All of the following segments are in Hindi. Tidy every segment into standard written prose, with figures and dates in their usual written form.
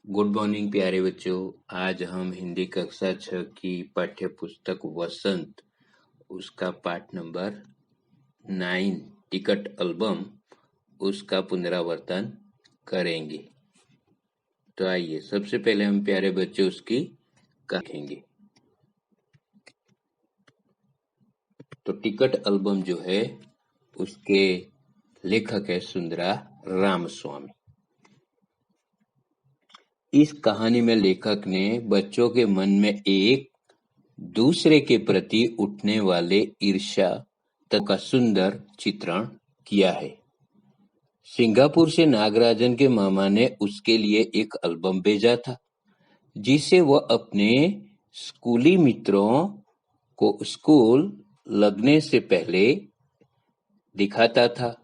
गुड मॉर्निंग प्यारे बच्चों। आज हम हिंदी कक्षा 6 की पाठ्य पुस्तक वसंत उसका पाठ नंबर 9 टिकट एल्बम उसका पुनरावर्तन करेंगे। तो आइए सबसे पहले हम प्यारे बच्चों उसकी कहेंगे। तो टिकट एल्बम जो है उसके लेखक है सुंदरा रामस्वामी। इस कहानी में लेखक ने बच्चों के मन में एक दूसरे के प्रति उठने वाले ईर्ष्या का सुंदर चित्रण किया है। सिंगापुर से नागराजन के मामा ने उसके लिए एक एल्बम भेजा था, जिसे वह अपने स्कूली मित्रों को स्कूल लगने से पहले दिखाता था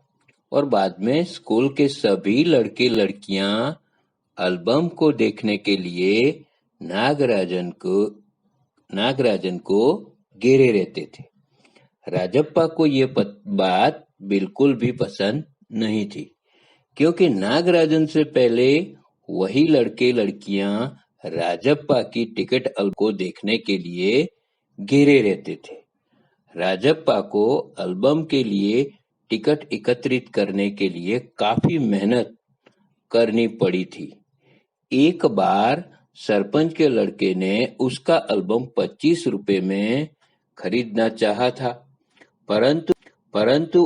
और बाद में स्कूल के सभी लड़के लड़कियां एल्बम को देखने के लिए नागराजन को घेरे रहते थे। राजप्पा को ये बात बिल्कुल भी पसंद नहीं थी, क्योंकि नागराजन से पहले वही लड़के लड़कियां राजप्पा की टिकट एल्बम को देखने के लिए घेरे रहते थे। राजप्पा को एल्बम के लिए टिकट एकत्रित करने के लिए काफी मेहनत करनी पड़ी थी। एक बार सरपंच के लड़के ने उसका एल्बम 25 रुपए में खरीदना चाहा था, परंतु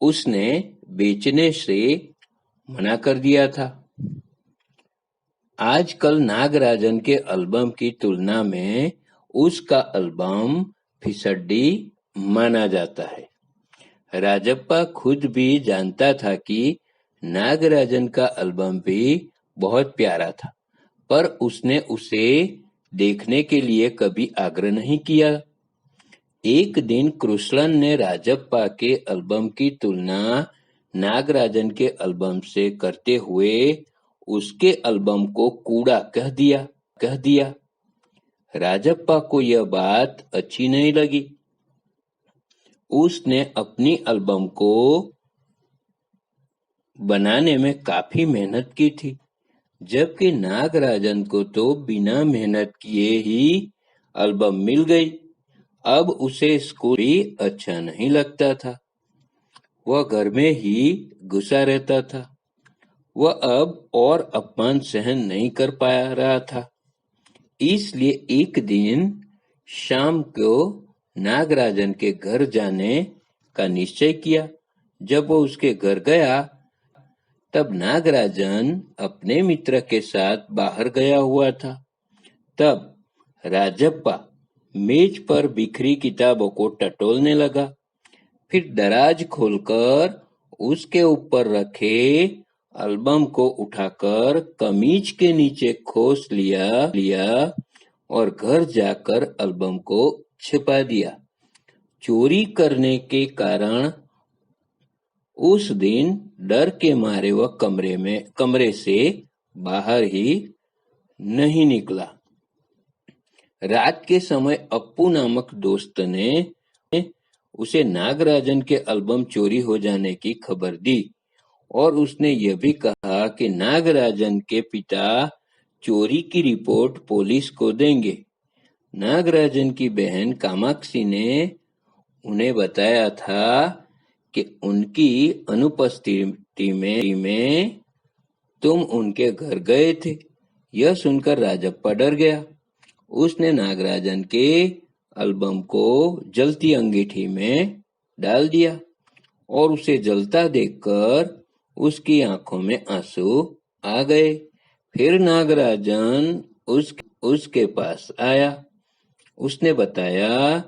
उसने बेचने से मना कर दिया था। आजकल नागराजन के एल्बम की तुलना में उसका एल्बम फिसड्डी माना जाता है। राजप्पा खुद भी जानता था कि नागराजन का एल्बम भी बहुत प्यारा था, पर उसने उसे देखने के लिए कभी आग्रह नहीं किया। एक दिन कृष्णन ने राजप्पा के एल्बम की तुलना नागराजन के एल्बम से करते हुए उसके एल्बम को कूड़ा कह दिया। राजप्पा को यह बात अच्छी नहीं लगी। उसने अपनी एल्बम को बनाने में काफी मेहनत की थी, जबकि नागराजन को तो बिना मेहनत किए ही एल्बम मिल गई। अब उसे स्कूल भी अच्छा नहीं लगता था। वह घर में ही घुसा रहता था। वह अब और अपमान सहन नहीं कर पा रहा था। इसलिए एक दिन शाम को नागराजन के घर जाने का निश्चय किया। जब वो उसके घर गया, तब नागराजन अपने मित्र के साथ बाहर गया हुआ था। तब राजप्पा मेज पर बिखरी किताबों को टटोलने लगा। फिर दराज खोलकर उसके ऊपर रखे एल्बम को उठाकर कमीज के नीचे खोस लिया और घर जाकर एल्बम को छिपा दिया। चोरी करने के कारण उस दिन डर के मारे वह कमरे से बाहर ही नहीं निकला। रात के समय अप्पू नामक दोस्त ने उसे नागराजन के एल्बम चोरी हो जाने की खबर दी और उसने यह भी कहा कि नागराजन के पिता चोरी की रिपोर्ट पुलिस को देंगे। नागराजन की बहन कामाक्षी ने उन्हें बताया था कि उनकी अनुपस्थिति में तुम उनके घर गए थे। यह सुनकर राजप्पा डर गया। उसने नागराजन के एल्बम को जलती अंगीठी में डाल दिया और उसे जलता देखकर उसकी आंखों में आंसू आ गए। फिर नागराजन उसके पास आया। उसने बताया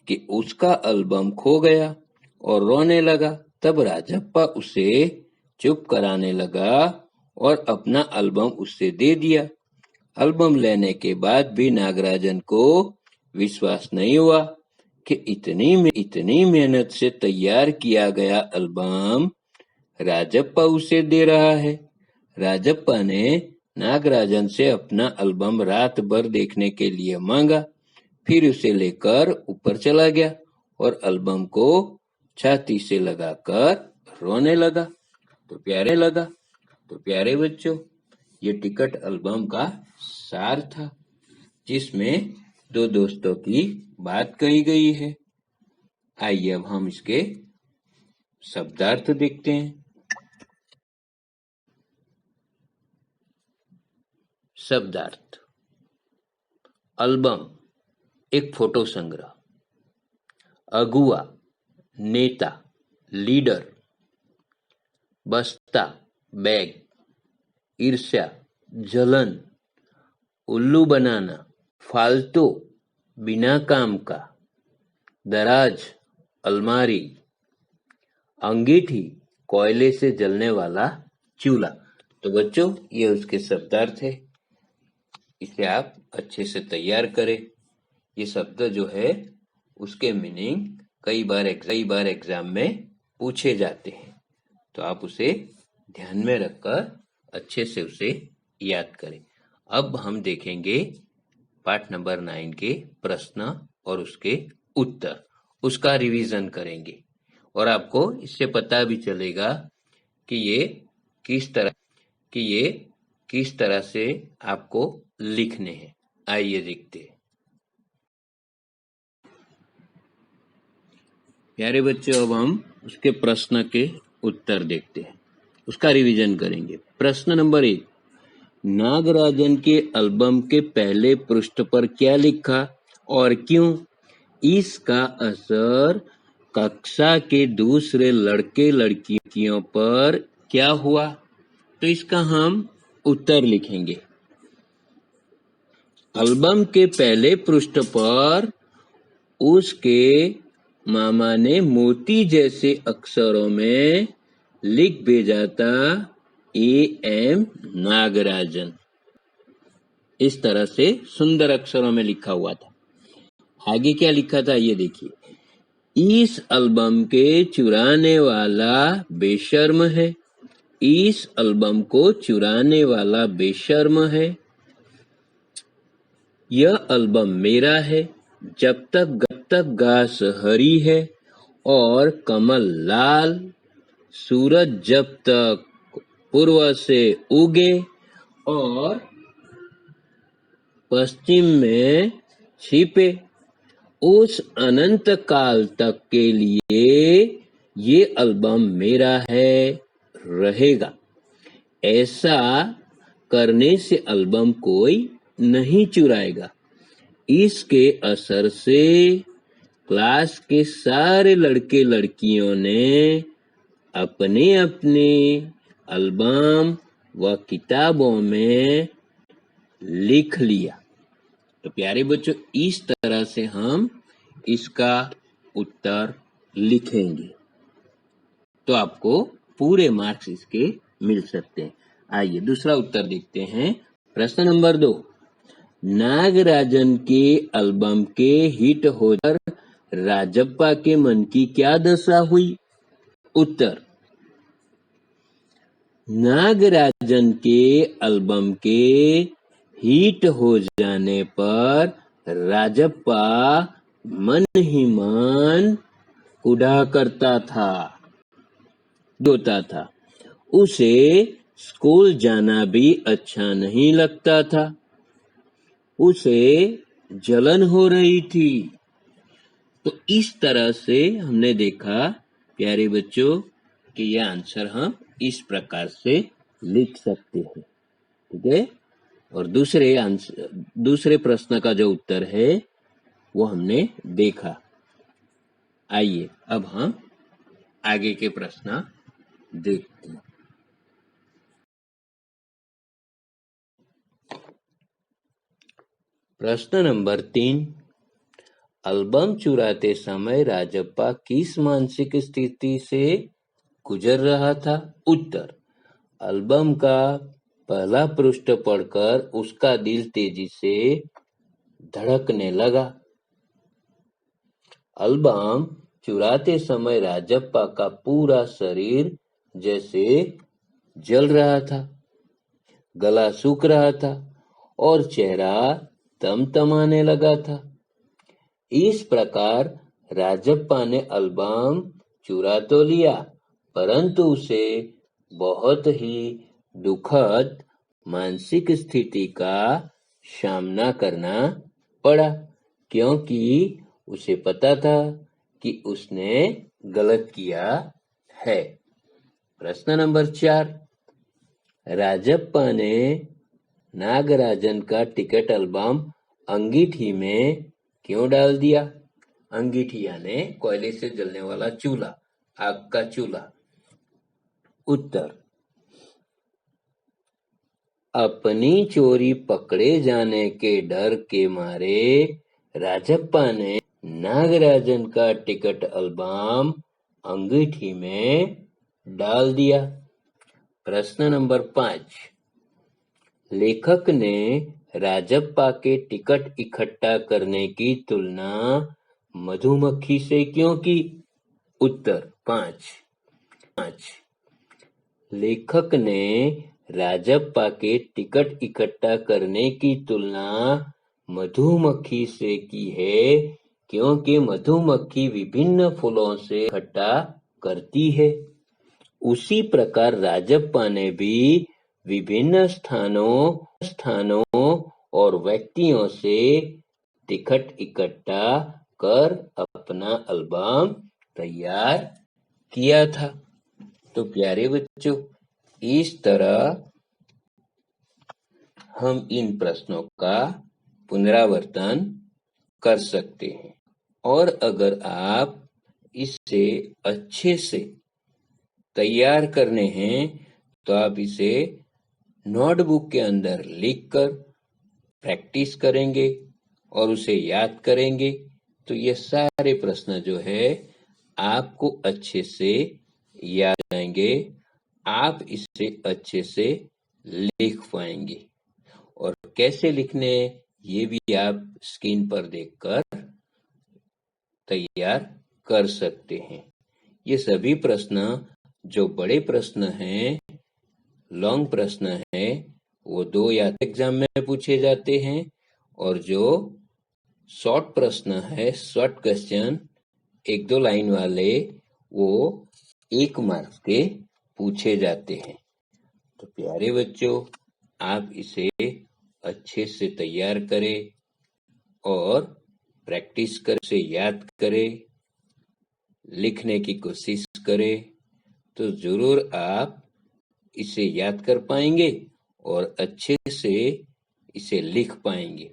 कि उसका एल्बम खो गया और रोने लगा। तब राजप्पा उसे चुप कराने लगा और अपना एल्बम उससे दे दिया। एल्बम लेने के बाद भी नागराजन को विश्वास नहीं हुआ कि इतनी मेहनत से तैयार किया गया एल्बम राजप्पा उसे दे रहा है। राजप्पा ने नागराजन से अपना एल्बम रात भर देखने के लिए मांगा। फिर उसे लेकर ऊपर चला गया और एल्बम को छाती से लगाकर रोने लगा। तो प्यारे बच्चों, ये टिकट एल्बम का सार था, जिसमें दो दोस्तों की बात कही गई है। आइए अब हम इसके शब्दार्थ देखते हैं। शब्दार्थ। एल्बम एक फोटो संग्रह, अगुआ नेता लीडर, बस्ता बैग, ईर्ष्या जलन, उल्लू बनाना, फालतू बिना काम का, दराज अलमारी, अंगीठी कोयले से जलने वाला चूल्हा। तो बच्चों ये उसके शब्दार्थ है, इसे आप अच्छे से तैयार करें। ये शब्द जो है उसके मीनिंग कई बार एग्जाम में पूछे जाते हैं, तो आप उसे ध्यान में रखकर अच्छे से उसे याद करें। अब हम देखेंगे पाठ नंबर 9 के प्रश्न और उसके उत्तर, उसका रिवीजन करेंगे और आपको इससे पता भी चलेगा कि ये किस तरह से आपको लिखने हैं। आइए देखते हैं। प्यारे बच्चों, अब हम उसके प्रश्न के उत्तर देखते हैं, उसका रिवीजन करेंगे। प्रश्न नंबर 1, नागराजन के एल्बम के पहले पृष्ठ पर क्या लिखा और क्यों? इसका असर कक्षा के दूसरे लड़के लड़कियों पर क्या हुआ? तो इसका हम उत्तर लिखेंगे। एल्बम के पहले पृष्ठ पर उसके मामा ने मोती जैसे अक्षरों में लिख भेजा था A.M. नागराजन। इस तरह से सुंदर अक्षरों में लिखा हुआ था। आगे क्या लिखा था ये देखिए, इस एल्बम के चुराने वाला बेशर्म है। इस एल्बम को चुराने वाला बेशर्म है। यह एल्बम मेरा है। जब तक घास हरी है और कमल लाल, सूरज जब तक पूर्व से उगे और पश्चिम में छिपे, उस अनंत काल तक के लिए ये एल्बम मेरा है, रहेगा। ऐसा करने से एल्बम कोई नहीं चुराएगा। इसके असर से क्लास के सारे लड़के लड़कियों ने अपने अपने एल्बम व किताबों में लिख लिया। तो प्यारे बच्चों, इस तरह से हम इसका उत्तर लिखेंगे तो आपको पूरे मार्क्स इसके मिल सकते हैं। आइए दूसरा उत्तर देखते हैं। प्रश्न नंबर 2, नागराजन के एल्बम के हिट होकर राजप्पा के मन की क्या दशा हुई? उत्तर, नागराजन के एल्बम के हिट हो जाने पर राजप्पा मन ही मन कुढ़ा करता था, रोता था। उसे स्कूल जाना भी अच्छा नहीं लगता था। उसे जलन हो रही थी। तो इस तरह से हमने देखा प्यारे बच्चों कि यह आंसर हम इस प्रकार से लिख सकते हैं, ठीक है। और दूसरे प्रश्न का जो उत्तर है वो हमने देखा। आइए अब हम आगे के प्रश्न देखते हैं। प्रश्न नंबर 3, एल्बम चुराते समय राजप्पा किस मानसिक स्थिति से गुजर रहा था? उत्तर, एल्बम का पहला पृष्ठ पढ़कर उसका दिल तेजी से धड़कने लगा। एल्बम चुराते समय राजप्पा का पूरा शरीर जैसे जल रहा था, गला सूख रहा था और चेहरा तमतमाने लगा था। इस प्रकार राजप्पा ने एल्बम चुरा तो लिया, परंतु उसे बहुत ही दुखद मानसिक स्थिति का सामना करना पड़ा, क्योंकि उसे पता था कि उसने गलत किया है। प्रश्न नंबर 4, राजप्पा ने नागराजन का टिकट एल्बम अंगीठी में क्यों डाल दिया? अंगीठी यानी कोयले से जलने वाला चूल्हा, आग का चूल्हा। उत्तर, अपनी चोरी पकड़े जाने के डर के मारे राजप्पा ने नागराजन का टिकट एल्बम अंगीठी में डाल दिया। प्रश्न नंबर 5, लेखक ने राजप्पा के टिकट इकट्ठा करने की तुलना मधुमक्खी से क्यों की? उत्तर 5, लेखक ने राजप्पा के टिकट इकट्ठा करने की तुलना मधुमक्खी से की है, क्योंकि मधुमक्खी विभिन्न फूलों से इकट्ठा करती है। उसी प्रकार राजप्पा ने भी विभिन्न स्थानों और व्यक्तियों से टिकट इकट्ठा कर अपना एल्बम तैयार किया था। तो प्यारे बच्चों, इस तरह हम इन प्रश्नों का पुनरावर्तन कर सकते हैं, और अगर आप इससे अच्छे से तैयार करने हैं तो आप इसे नोटबुक के अंदर लिखकर प्रैक्टिस करेंगे और उसे याद करेंगे, तो ये सारे प्रश्न जो है आपको अच्छे से याद आएंगे, आप इसे अच्छे से लिख पाएंगे। और कैसे लिखने ये भी आप स्क्रीन पर देखकर तैयार कर सकते हैं। ये सभी प्रश्न जो बड़े प्रश्न हैं, लॉन्ग प्रश्न हैं, वो 2 या 3 एग्जाम में पूछे जाते हैं, और जो शॉर्ट प्रश्न है, शॉर्ट क्वेश्चन 1-2 लाइन वाले, वो 1 मार्क्स के पूछे जाते हैं। तो प्यारे बच्चों, आप इसे अच्छे से तैयार करें और प्रैक्टिस कर से याद करें, लिखने की कोशिश करें, तो जरूर आप इसे याद कर पाएंगे और अच्छे से इसे लिख पाएंगे,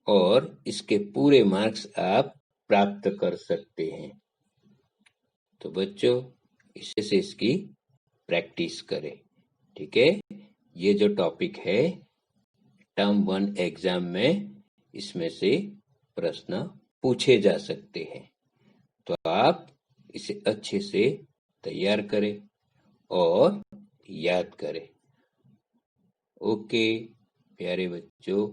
और इसके पूरे मार्क्स आप प्राप्त कर सकते हैं। तो बच्चों, इसे से इसकी प्रैक्टिस करें, ठीक है। ये जो टॉपिक है टर्म 1 एग्जाम में, इसमें से प्रश्न पूछे जा सकते हैं, तो आप इसे अच्छे से तैयार करें और याद करें। ओके प्यारे बच्चों,